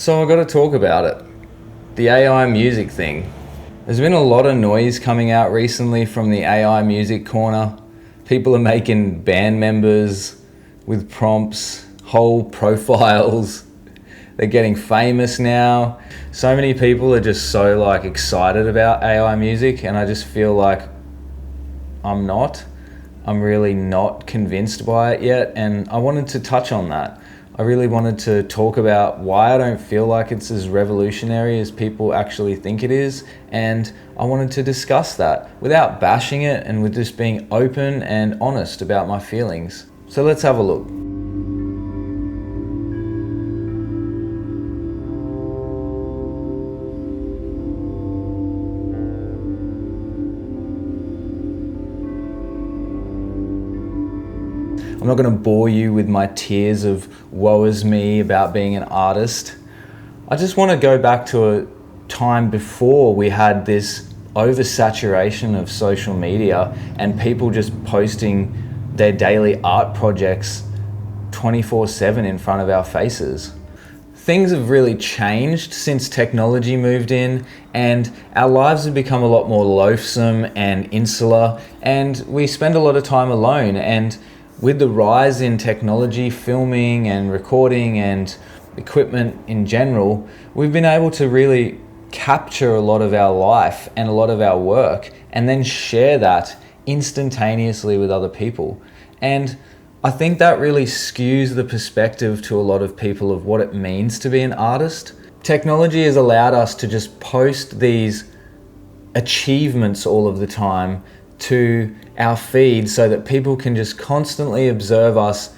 So I've got to talk about it. The AI music thing. There's been a lot of noise coming out recently from the AI music corner. People are making band members with prompts, whole profiles. They're getting famous now. So many people are just so excited about AI music, and I just feel like I'm really not convinced by it yet, and I wanted to touch on that. I really wanted to talk about why I don't feel like it's as revolutionary as people actually think it is, and I wanted to discuss that without bashing it and with just being open and honest about my feelings. So let's have a look. I'm not going to bore you with my tears of woe is me about being an artist. I just want to go back to a time before we had this oversaturation of social media and people just posting their daily art projects 24/7 in front of our faces. Things have really changed since technology moved in, and our lives have become a lot more loathsome and insular, and we spend a lot of time alone. And with the rise in technology, filming and recording and equipment in general, we've been able to really capture a lot of our life and a lot of our work and then share that instantaneously with other people. And I think that really skews the perspective to a lot of people of what it means to be an artist. Technology has allowed us to just post these achievements all of the time to our feed so that people can just constantly observe us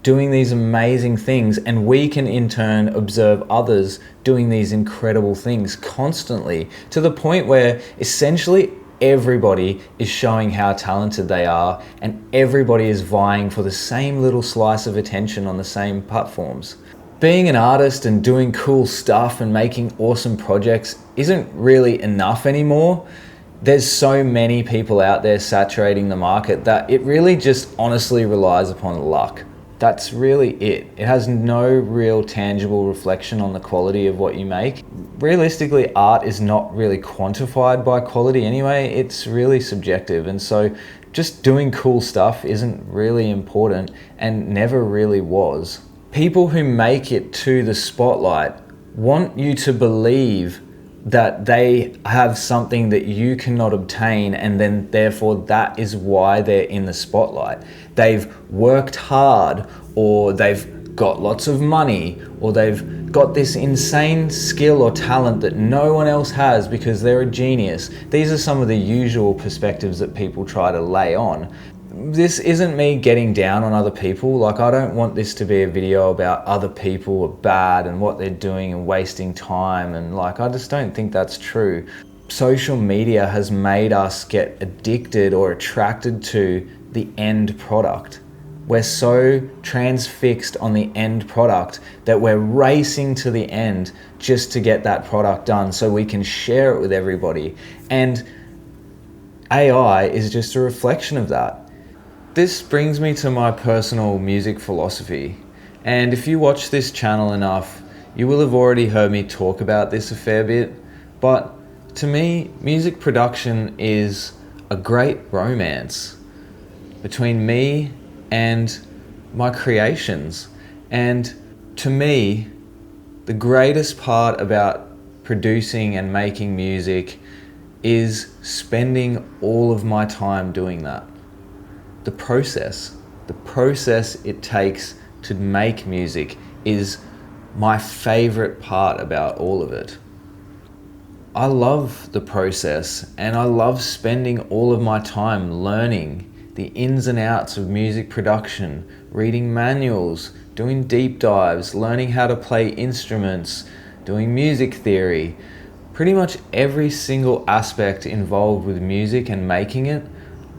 doing these amazing things, and we can in turn observe others doing these incredible things constantly, to the point where essentially everybody is showing how talented they are, and everybody is vying for the same little slice of attention on the same platforms. Being an artist and doing cool stuff and making awesome projects isn't really enough anymore. There's so many people out there saturating the market that it really just honestly relies upon luck. That's really it. It has no real tangible reflection on the quality of what you make. Realistically, art is not really quantified by quality anyway. It's really subjective, and so just doing cool stuff isn't really important and never really was. People who make it to the spotlight want you to believe that they have something that you cannot obtain, and then therefore that is why they're in the spotlight. They've worked hard, or they've got lots of money, or they've got this insane skill or talent that no one else has because they're a genius. These are some of the usual perspectives that people try to lay on. This isn't me getting down on other people. I don't want this to be a video about other people are bad and what they're doing and wasting time, and I just don't think that's true. Social media has made us get addicted or attracted to the end product. We're so transfixed on the end product that we're racing to the end just to get that product done so we can share it with everybody. And AI is just a reflection of that. This brings me to my personal music philosophy, and if you watch this channel enough, you will have already heard me talk about this a fair bit, but to me, music production is a great romance between me and my creations. And to me, the greatest part about producing and making music is spending all of my time doing that. The process it takes to make music is my favorite part about all of it. I love the process, and I love spending all of my time learning the ins and outs of music production, reading manuals, doing deep dives, learning how to play instruments, doing music theory. Pretty much every single aspect involved with music and making it,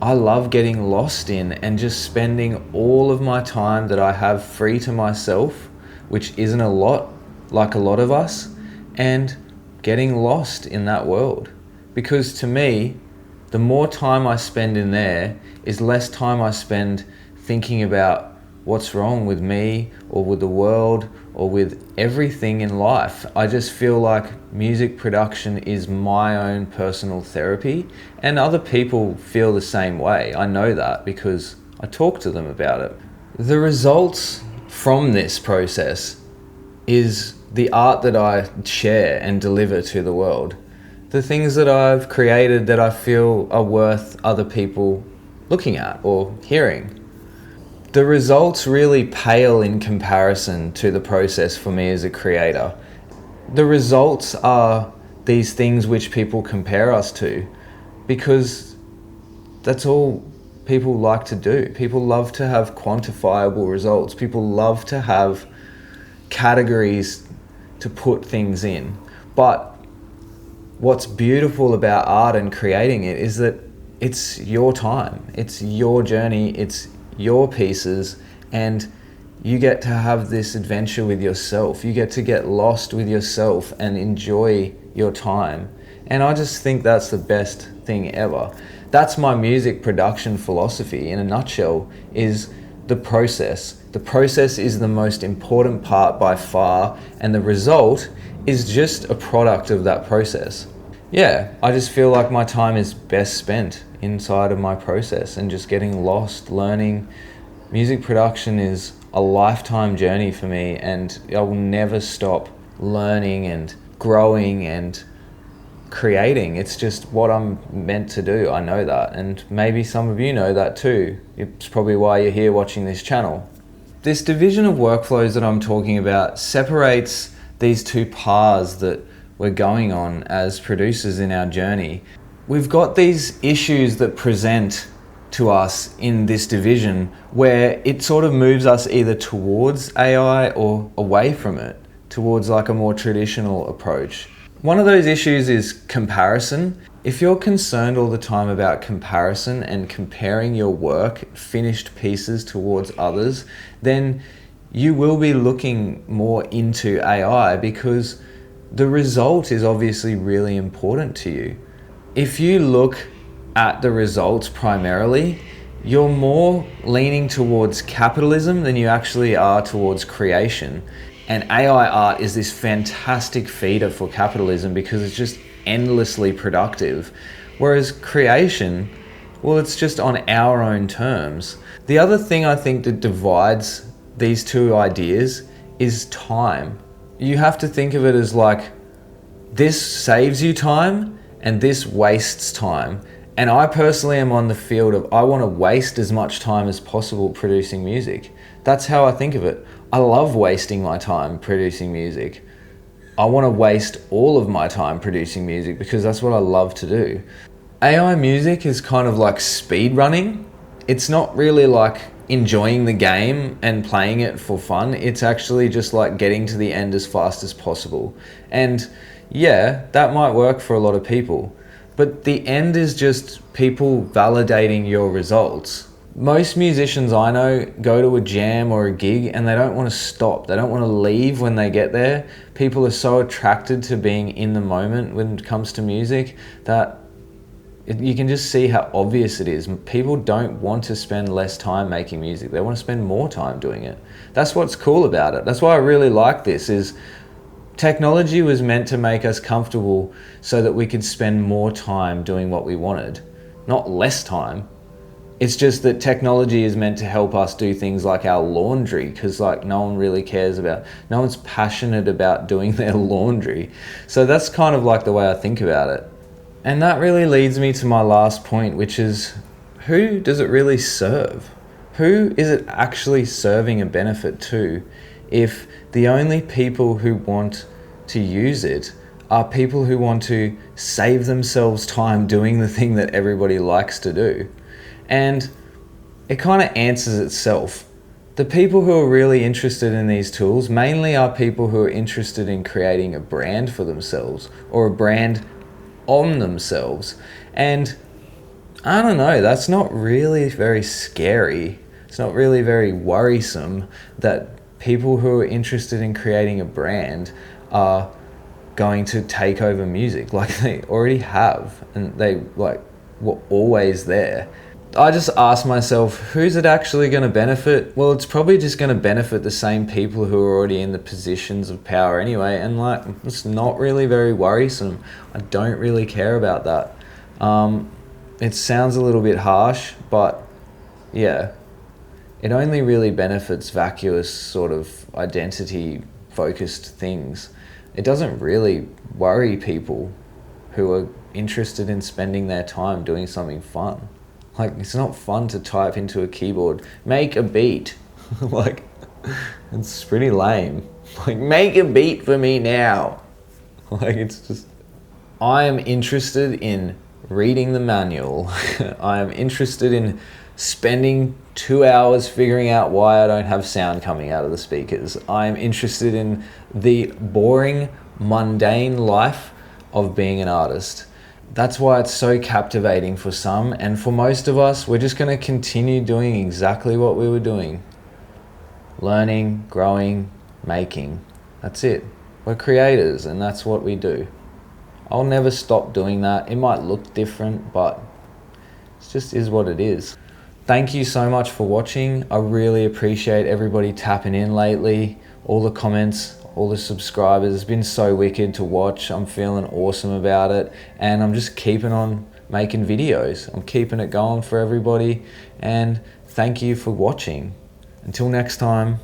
I love getting lost in, and just spending all of my time that I have free to myself, which isn't a lot, like a lot of us, and getting lost in that world. Because to me, the more time I spend in there is less time I spend thinking about what's wrong with me or with the world or with everything in life. I just feel like music production is my own personal therapy, and other people feel the same way. I know that because I talk to them about it. The results from this process is the art that I share and deliver to the world. The things that I've created that I feel are worth other people looking at or hearing. The results really pale in comparison to the process for me as a creator. The results are these things which people compare us to because that's all people like to do. People love to have quantifiable results. People love to have categories to put things in. But what's beautiful about art and creating it is that it's your time, it's your journey, it's your pieces, and you get to have this adventure with yourself. You get to get lost with yourself and enjoy your time. And I just think that's the best thing ever. That's my music production philosophy in a nutshell, is the process. The process is the most important part by far, and the result is just a product of that process. Yeah, I just feel like my time is best spent inside of my process and just getting lost, learning. Music production is a lifetime journey for me, and I will never stop learning and growing and creating. It's just what I'm meant to do. I know that, and maybe some of you know that too. It's probably why you're here watching this channel. This division of workflows that I'm talking about separates these two paths that we're going on as producers in our journey. We've got these issues that present to us in this division where it sort of moves us either towards AI or away from it, towards like a more traditional approach. One of those issues is comparison. If you're concerned all the time about comparison and comparing your work, finished pieces towards others, then you will be looking more into AI because the result is obviously really important to you. If you look at the results primarily, you're more leaning towards capitalism than you actually are towards creation. And AI art is this fantastic feeder for capitalism because it's just endlessly productive. Whereas creation, well, it's just on our own terms. The other thing I think that divides these two ideas is time. You have to think of it as like, this saves you time and this wastes time. And I personally am on the field of, I want to waste as much time as possible producing music. That's how I think of it. I love wasting my time producing music. I want to waste all of my time producing music because that's what I love to do. AI music is kind of like speed running. It's not really like enjoying the game and playing it for fun. It's actually just like getting to the end as fast as possible. And yeah, that might work for a lot of people, but the end is just people validating your results. Most musicians I know go to a jam or a gig and they don't want to stop. They don't want to leave when they get there. People are so attracted to being in the moment when it comes to music that you can just see how obvious it is. People don't want to spend less time making music. They want to spend more time doing it. That's what's cool about it. That's why I really like this, is technology was meant to make us comfortable so that we could spend more time doing what we wanted, not less time. It's just that technology is meant to help us do things like our laundry, because like no one's passionate about doing their laundry. So that's kind of like the way I think about it. And that really leads me to my last point, which is, who does it really serve? Who is it actually serving a benefit to if the only people who want to use it are people who want to save themselves time doing the thing that everybody likes to do? And it kind of answers itself. The people who are really interested in these tools mainly are people who are interested in creating a brand for themselves or a brand on themselves. And I don't know, that's not really very scary. It's not really very worrisome that people who are interested in creating a brand are going to take over music like they already have, and they like were always there. I just ask myself, who's it actually going to benefit? Well, it's probably just going to benefit the same people who are already in the positions of power anyway, and like, it's not really very worrisome. I don't really care about that. It sounds a little bit harsh, but yeah, it only really benefits vacuous sort of identity focused things. It doesn't really worry people who are interested in spending their time doing something fun. Like, it's not fun to type into a keyboard, make a beat. Like, it's pretty lame. Like, make a beat for me now. Like, it's just, I am interested in reading the manual. I am interested in spending 2 hours figuring out why I don't have sound coming out of the speakers. I am interested in the boring, mundane life of being an artist. That's why it's so captivating for some, and for most of us, we're just going to continue doing exactly what we were doing. Learning, growing, making. That's it. We're creators, and that's what we do. I'll never stop doing that. It might look different, but it just is what it is. Thank you so much for watching. I really appreciate everybody tapping in lately. All the comments, all the subscribers. It's been so wicked to watch. I'm feeling awesome about it. And I'm just keeping on making videos. I'm keeping it going for everybody. And thank you for watching. Until next time.